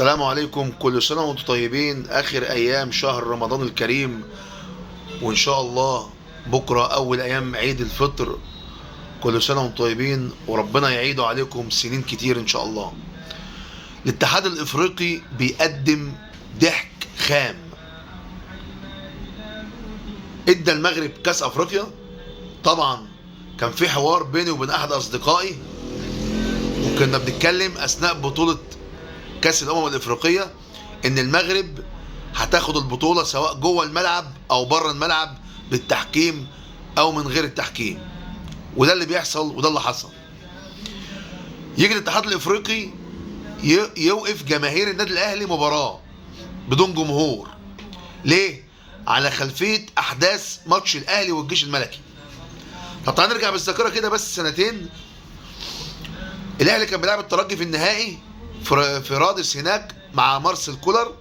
السلام عليكم، كل سنة وانتم طيبين. آخر أيام شهر رمضان الكريم، وإن شاء الله بكرة أول أيام عيد الفطر. كل سنة وانتم طيبين وربنا يعيده عليكم سنين كتير إن شاء الله. الاتحاد الإفريقي بيقدم ضحك خام. ادى المغرب كأس أفريقيا. طبعا كان في حوار بيني وبين أحد أصدقائي، وكنا بنتكلم أثناء بطولة كأس الأمم الإفريقية إن المغرب هتاخد البطولة سواء جوه الملعب أو بره الملعب، بالتحكيم أو من غير التحكيم. وده اللي بيحصل وده اللي حصل. يجي الاتحاد الإفريقي يوقف جماهير النادي الأهلي مباراة بدون جمهور. ليه؟ على خلفية أحداث ماتش الأهلي والجيش الملكي. طب تعالى نرجع بالذاكرة كده بس سنتين. الأهلي كان بيلعب الترجي في النهائي في رادس هناك مع مارسيل كولر.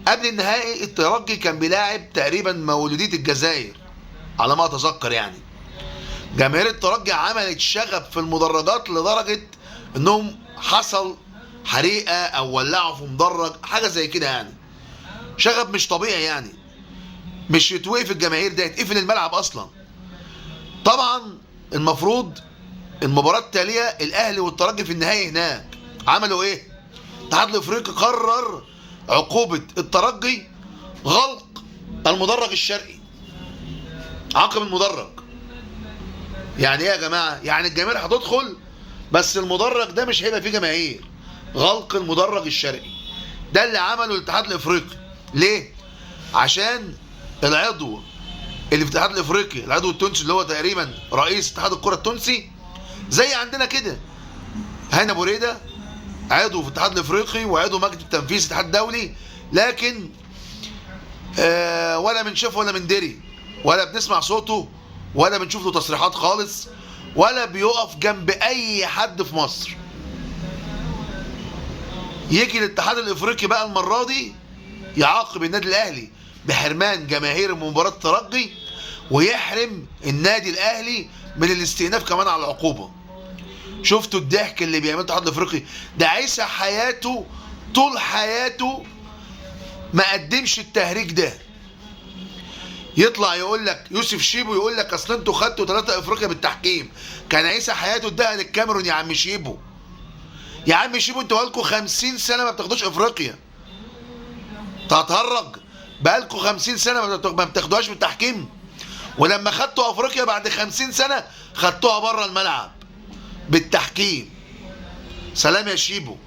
قبل النهائي الترجي كان بيلاعب تقريبا مولودية الجزائر على ما اتذكر. يعني جماهير الترجي عملت شغب في المدرجات لدرجة انهم حصل حريقة او ولعوا في مدرج، حاجة زي كده. يعني شغب مش طبيعي. يعني مش يتوقف الجماهير ده، يتقفل الملعب اصلا. طبعا المفروض المباراة التالية الاهلي والترجي في النهائي هناك عملوا ايه؟ الاتحاد الافريقي قرر عقوبة الترجي غلق المدرج الشرقي، عقب المدرج. يعني ايه يا جماعة؟ يعني الجماهير هتدخل بس المدرج ده مش هيبقى فيه جماهير. غلق المدرج الشرقي ده اللي عمله الاتحاد الافريقي. ليه؟ عشان العضو اللي في الاتحاد الافريقي، العضو التونسي اللي هو تقريبا رئيس اتحاد الكرة التونسي، زي عندنا كده هاني ابو ريده، عضو في الاتحاد الافريقي وعضو مجلس التنفيذي الاتحاد الدولي، لكن ولا بنشوف ولا بندري ولا بنسمع صوته ولا بنشوف له تصريحات خالص، ولا بيقف جنب اي حد في مصر. يجي الاتحاد الافريقي بقى المره دي يعاقب النادي الاهلي بحرمان جماهير مباراه الترجي، ويحرم النادي الاهلي من الاستئناف كمان على العقوبه. شفتوا الضحك اللي بيعمله الاتحاد الافريقي ده؟ عيسى حياته طول حياته ما قدمش التهريج ده. يطلع يقول لك يوسف شيبو، يقول لك اصل انتوا خدتوا 3 افريقيا بالتحكيم. كان عيسى حياته اداها للكاميرون. يا عم شيبو، يا عم شيبو، انتوا بقالكوا 50 سنه ما بتاخدوش افريقيا. تهرج؟ بقالكوا 50 سنه ما بتاخدوهاش بالتحكيم، ولما خدتوا افريقيا بعد 50 سنه خدتوها بره الملعب بالتحكيم. سلام يا شيبو.